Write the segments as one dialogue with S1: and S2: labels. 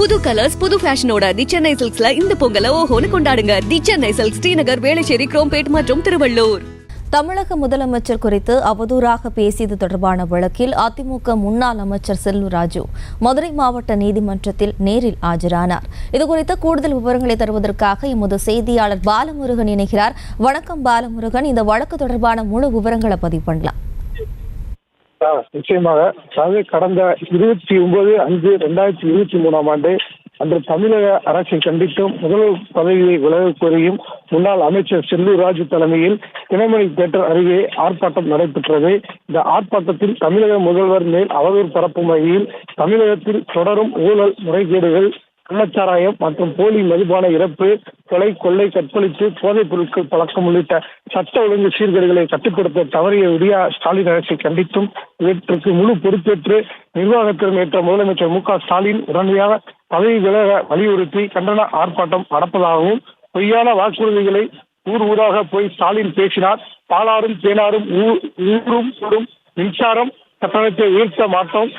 S1: புது கலர்ஸ் புது ஃபேஷனோட தி சென்னை சில்க்ஸ்ல இந்த பொங்கலை ஓஹோன்னு கொண்டாடுங்க. தி சென்னை சில்க்ஸ், ஸ்ரீநகர், வேளச்சேரி, குரோம்பேட் மற்றும் திருவள்ளூர்.
S2: தமிழக முதலமைச்சர் குறித்து அவதூறாக பேசியது தொடர்பான வழக்கில் அதிமுக முன்னாள் அமைச்சர் செல்லூர் ராஜு மதுரை மாவட்ட நீதிமன்றத்தில் நேரில் ஆஜரானார். இதுகுறித்த கூடுதல் விவரங்களை தருவதற்காக எமது செய்தியாளர் பாலமுருகன் இணைகிறார். வணக்கம் பாலமுருகன், இந்த வழக்கு தொடர்பான முழு விவரங்களை பதிவு பண்ணலாம்.
S3: நிச்சயமாக கடந்த 29/5/2023 அன்று தமிழக அரசை கண்டித்தும் முதல்வர் பதவியை விலகக் கோரியும் முன்னாள் அமைச்சர் செல்லூர் ராஜு தலைமையில் தினமணி தியேட்டர் அருகே ஆர்ப்பாட்டம் நடைபெற்றது. இந்த ஆர்ப்பாட்டத்தில் தமிழக முதல்வர் மேல் அவதூறு பரப்பும் வகையில் தமிழகத்தில் தொடரும் ஊழல் முறைகேடுகள், கள்ளச்சாராயம் மற்றும் போலி மதுபான இறப்பு, கொலை, கொள்ளை, கற்பழிப்பு, போதைப் பொருட்கள் பழக்கம் உள்ளிட்ட சட்ட ஒழுங்கு சீர்கேடுகளை கட்டுப்படுத்த தவறிய விடியா ஸ்டாலின் அரசை கண்டித்தும் இவற்றுக்கு முழு பொறுப்பேற்று நிர்வாகத்திலும் ஏற்ற முதலமைச்சர் மு க ஸ்டாலின் உடனடியாக பதவி விலக வலியுறுத்தி கண்டன ஆர்ப்பாட்டம் நடப்பதாகவும், பொய்யான வாக்குறுதிகளை ஊர் ஊராக போய் ஸ்டாலின் பேசினார், பாலாறும் தேனாரும் ஊரும் கூடும், மின்சாரம் கட்டணத்தை உயர்த்த மாட்டோம்,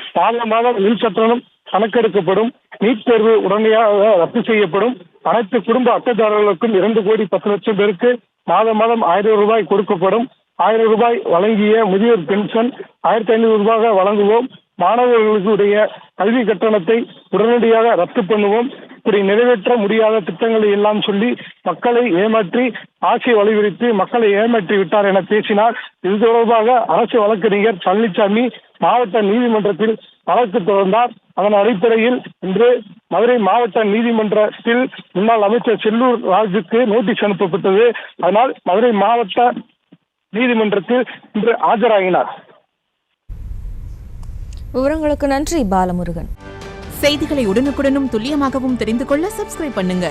S3: மாதம் மின் கட்டணம் கணக்கெடுக்கப்படும், நீட் தேர்வு உடனடியாக ரத்து செய்யப்படும், அனைத்து குடும்ப அட்டைதாரர்களுக்கும் 2,10,00,000 பேருக்கு மாதம் 1,000 ரூபாய் கொடுக்கப்படும், 1,000 ரூபாய் வழங்கிய முதியோர் பென்ஷன் 1,500 ரூபாய் வழங்குவோம், மாணவர்களுடைய கல்வி கட்டணத்தை உடனடியாக ரத்து பண்ணுவோம். இப்படி நிறைவேற்ற முடியாத திட்டங்களை எல்லாம் சொல்லி மக்களை ஏமாற்றி ஆட்சியை வலியுறுத்தி மக்களை ஏமாற்றி விட்டார் என பேசினார். இது தொடர்பாக அரசு வழக்கறிஞர் பழனிசாமி மாவட்ட நீதிமன்றத்தில் வழக்கு தொடர்ந்தார். அதன் அடிப்படையில் இன்று மதுரை மாவட்ட நீதிமன்றத்தில் முன்னாள் அமைச்சர் செல்லூர் ராஜுக்கு நோட்டீஸ் அனுப்பப்பட்டது. அதனால் மதுரை மாவட்ட நீதிமன்றத்தில் இன்று ஆஜராகினார்.
S2: விவரங்களுக்கு நன்றி பாலமுருகன்.
S4: செய்திகளை உடனுக்குடனும் துல்லியமாகவும் தெரிந்து கொள்ள சப்ஸ்கிரைப் பண்ணுங்க.